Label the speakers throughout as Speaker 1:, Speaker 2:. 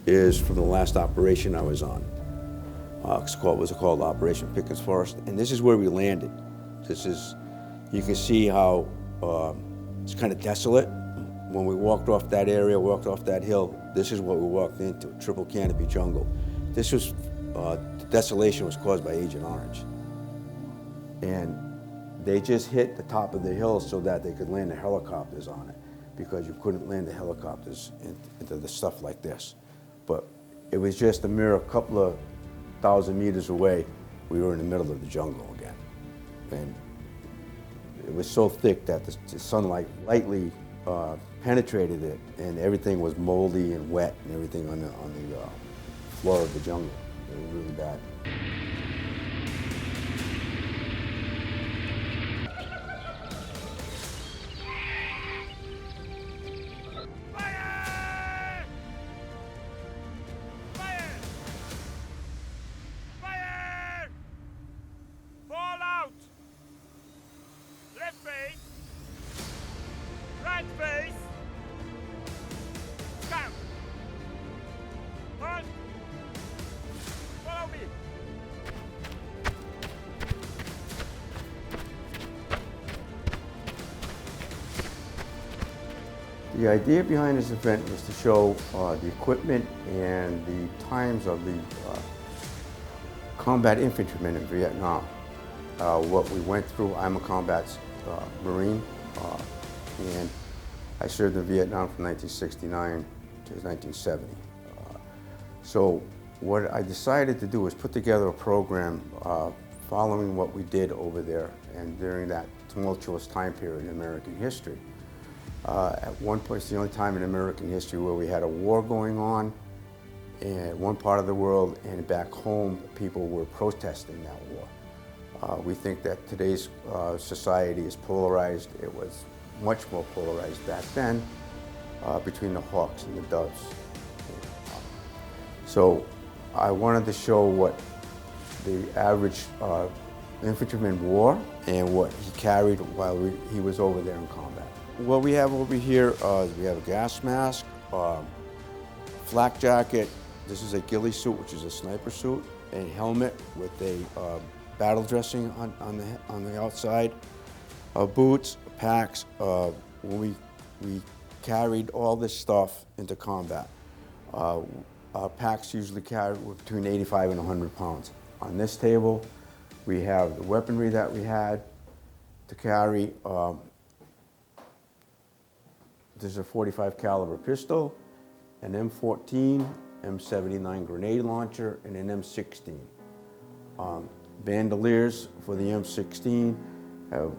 Speaker 1: is from the last operation I was on. It was called Operation Pickens Forest, and this is where we landed. You can see how it's kind of desolate. When we walked off that area, walked off that hill, this is what we walked into, triple canopy jungle. The desolation was caused by Agent Orange. And they just hit the top of the hill so that they could land the helicopters on it, because you couldn't land the helicopters into the stuff like this. But it was just a mere couple of 1,000 meters away, we were in the middle of the jungle again. And it was so thick that the sunlight lightly penetrated it, and everything was moldy and wet and everything on the floor of the jungle. It was really bad. The idea behind this event was to show the equipment and the times of the combat infantrymen in Vietnam. What we went through. I'm a combat Marine, and I served in Vietnam from 1969 to 1970. So what I decided to do was put together a program following what we did over there and during that tumultuous time period in American history. At one point, it's the only time in American history where we had a war going on in one part of the world, and back home, people were protesting that war. We think that today's society is polarized. It was much more polarized back then between the hawks and the doves. So I wanted to show what the average infantryman wore and what he carried while he was over there in combat. What we have over here, we have a gas mask, flak jacket. This is a ghillie suit, which is a sniper suit, a helmet with a battle dressing on the outside, boots, packs. When we carried all this stuff into combat. Our packs usually carry between 85 and 100 pounds. On this table, we have the weaponry that we had to carry. There's a .45 caliber pistol, an M14, M79 grenade launcher, and an M16. Bandoliers for the M16 have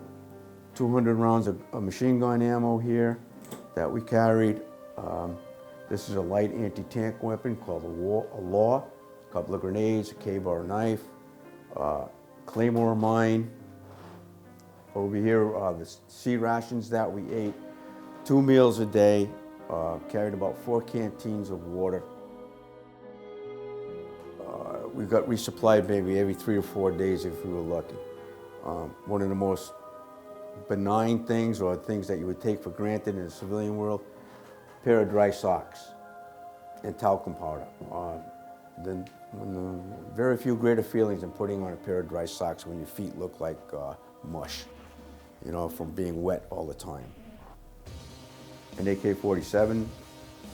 Speaker 1: 200 rounds of machine gun ammo here that we carried. This is a light anti-tank weapon called a law, a couple of grenades, a K-bar knife, claymore mine. Over here, the sea rations that we ate. 2 meals a day, carried about 4 canteens of water. We got resupplied maybe every 3 or 4 days if we were lucky. One of the most benign things, or things that you would take for granted in the civilian world, a pair of dry socks and talcum powder. Very few greater feelings than putting on a pair of dry socks when your feet look like mush, you know, from being wet all the time. An AK-47,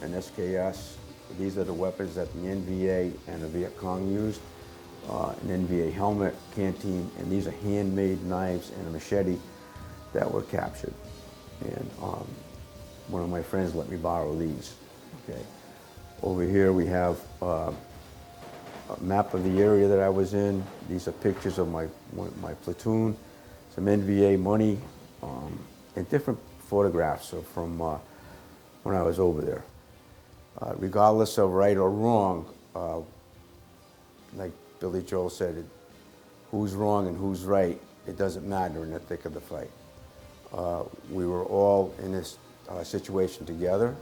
Speaker 1: an SKS. These are the weapons that the NVA and the Viet Cong used. An NVA helmet, canteen, and these are handmade knives and a machete that were captured. And one of my friends let me borrow these. Okay. Over here we have a map of the area that I was in. These are pictures of my platoon, some NVA money, and different photographs from when I was over there. Regardless of right or wrong, like Billy Joel said, who's wrong and who's right, it doesn't matter in the thick of the fight. We were all in this situation together.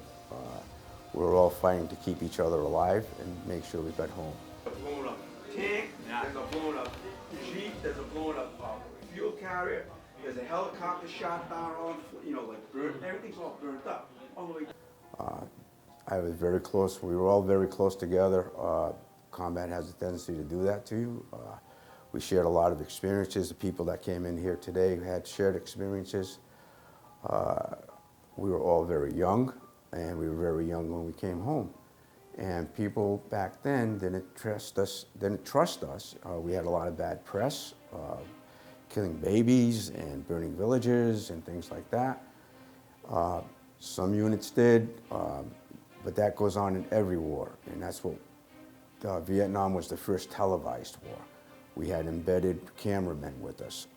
Speaker 1: We were all fighting to keep each other alive and make sure we got home. There's a blown up tank, there's a blown up Jeep, there's a blown up fuel carrier, there's a helicopter shot down, all, you know, like burnt, everything's all burnt up. All the way. I was very close. We were all very close together. Combat has a tendency to do that to you. We shared a lot of experiences. The people that came in here today had shared experiences. We were all very young, and we were very young when we came home. And people back then didn't trust us. We had a lot of bad press, killing babies and burning villages and things like that. Some units did, but that goes on in every war, and that's what Vietnam was the first televised war. We had embedded cameramen with us.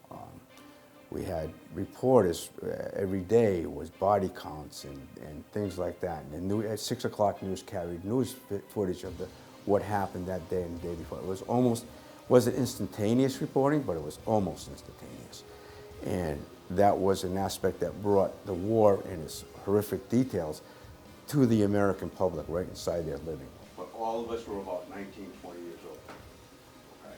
Speaker 1: We had reporters every day, was body counts and things like that. And at 6 o'clock news carried news footage of what happened that day and the day before. It was wasn't instantaneous reporting, but it was almost instantaneous. And that was an aspect that brought the war in its horrific details to the American public right inside their living. But all of us were about 19, 20 years old. Okay.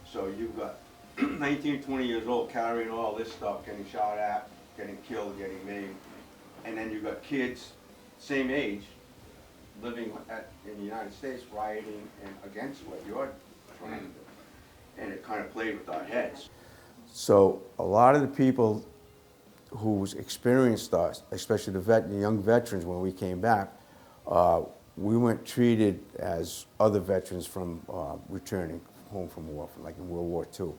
Speaker 1: So you've got 19, 20 years old carrying all this stuff, getting shot at, getting killed, getting maimed. And then you've got kids, same age, living in the United States, rioting and against what you're trying to do. And it kind of played with our heads. So a lot of the people who's experienced us, especially the young veterans when we came back, we weren't treated as other veterans from returning home from war, like in World War II.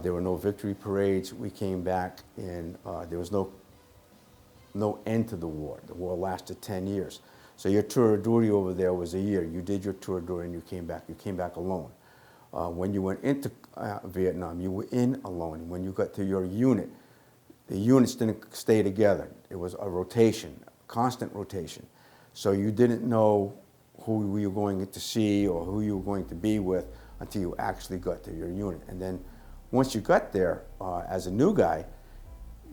Speaker 1: There were no victory parades. We came back and there was no end to the war. The war lasted 10 years. So your tour of duty over there was a year. You did your tour of duty and you came back. You came back alone. When you went into Vietnam, you were in alone. When you got to your unit, the units didn't stay together. It was a rotation, a constant rotation. So you didn't know who you were going to see or who you were going to be with until you actually got to your unit. And then once you got there, as a new guy,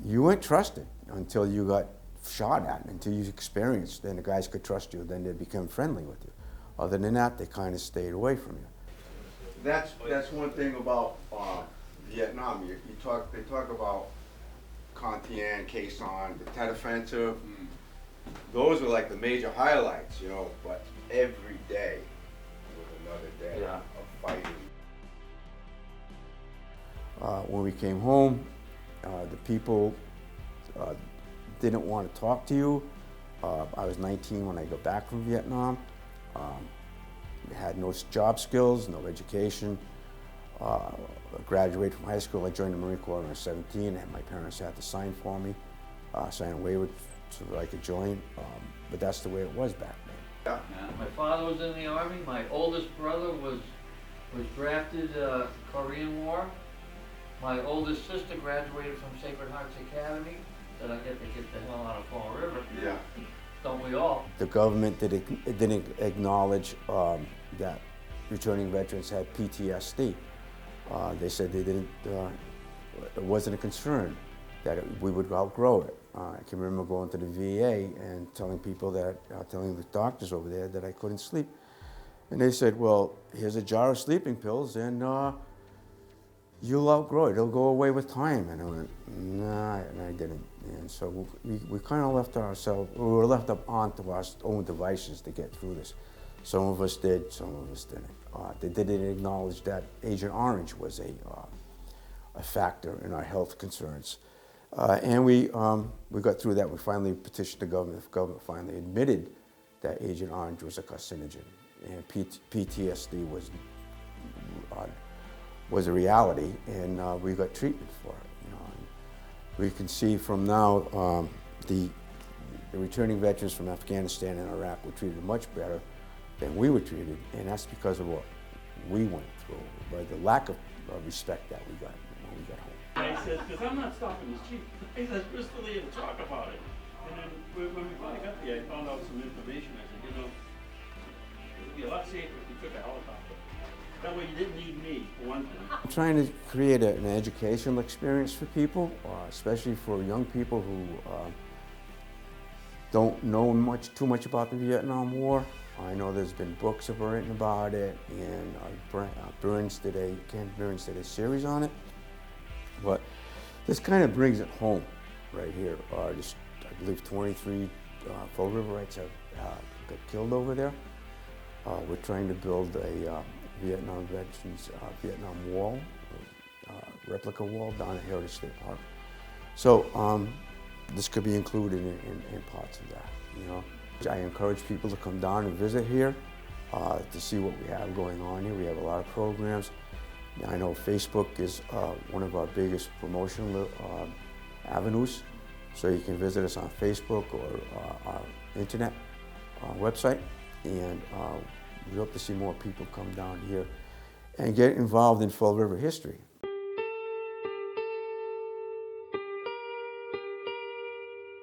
Speaker 1: you weren't trusted until you got shot at, until you experienced. Then the guys could trust you, then they'd become friendly with you. Other than that, they kind of stayed away from you. That's one thing about Vietnam. They talk about Con Thien, Khe Sanh, the Tet Offensive. Those were like the major highlights, you know, but every day was another day of fighting. When we came home, the people didn't want to talk to you. I was 19 when I got back from Vietnam. Had no job skills, no education. I graduated from high school. I joined the Marine Corps when I was 17, and my parents had to sign for me, sign a waiver so that I could join. But that's the way it was back then.
Speaker 2: Yeah. My father was in the Army. My oldest brother was drafted Korean War. My oldest sister graduated from Sacred Hearts Academy. Said I get to get the hell out of Fall River. Yeah. Don't we all?
Speaker 1: The government didn't acknowledge that returning veterans had PTSD. They said they didn't. It wasn't a concern that we would outgrow it. I can remember going to the VA and telling people that, telling the doctors over there that I couldn't sleep, and they said, "Well, here's a jar of sleeping pills, and you'll outgrow it. It'll go away with time." And I went, "Nah," and I didn't. And so we kind of left ourselves. We were left up onto our own devices to get through this. Some of us did, some of us didn't. They didn't acknowledge that Agent Orange was a factor in our health concerns. And we got through that. We finally petitioned the government. The government finally admitted that Agent Orange was a carcinogen, and PTSD was a reality, and we got treatment for it. You know, and we can see from now the returning veterans from Afghanistan and Iraq were treated much better than we were treated, and that's because of what we went through, by the lack of respect that we got when we got home.
Speaker 3: I said, because I'm not stopping this chief. I said, we're still here to talk about it. And then when we finally got there, I found out some information. I said, you know, it would be a lot safer if we took a helicopter. That way you didn't need me, for one thing.
Speaker 1: I'm trying to create an educational experience for people, especially for young people who don't know too much about the Vietnam War. I know there's been books that were written about it, and Ken Burns did a series on it. But this kind of brings it home right here. I believe 23 Fall Riverites have got killed over there. We're trying to build a Vietnam veterans Vietnam wall, replica wall down at Heritage State Park. So this could be included in parts of that, you know. I encourage people to come down and visit here to see what we have going on here. We have a lot of programs. I know Facebook is one of our biggest promotional avenues, so you can visit us on Facebook or our internet website, and we hope to see more people come down here and get involved in Fall River history.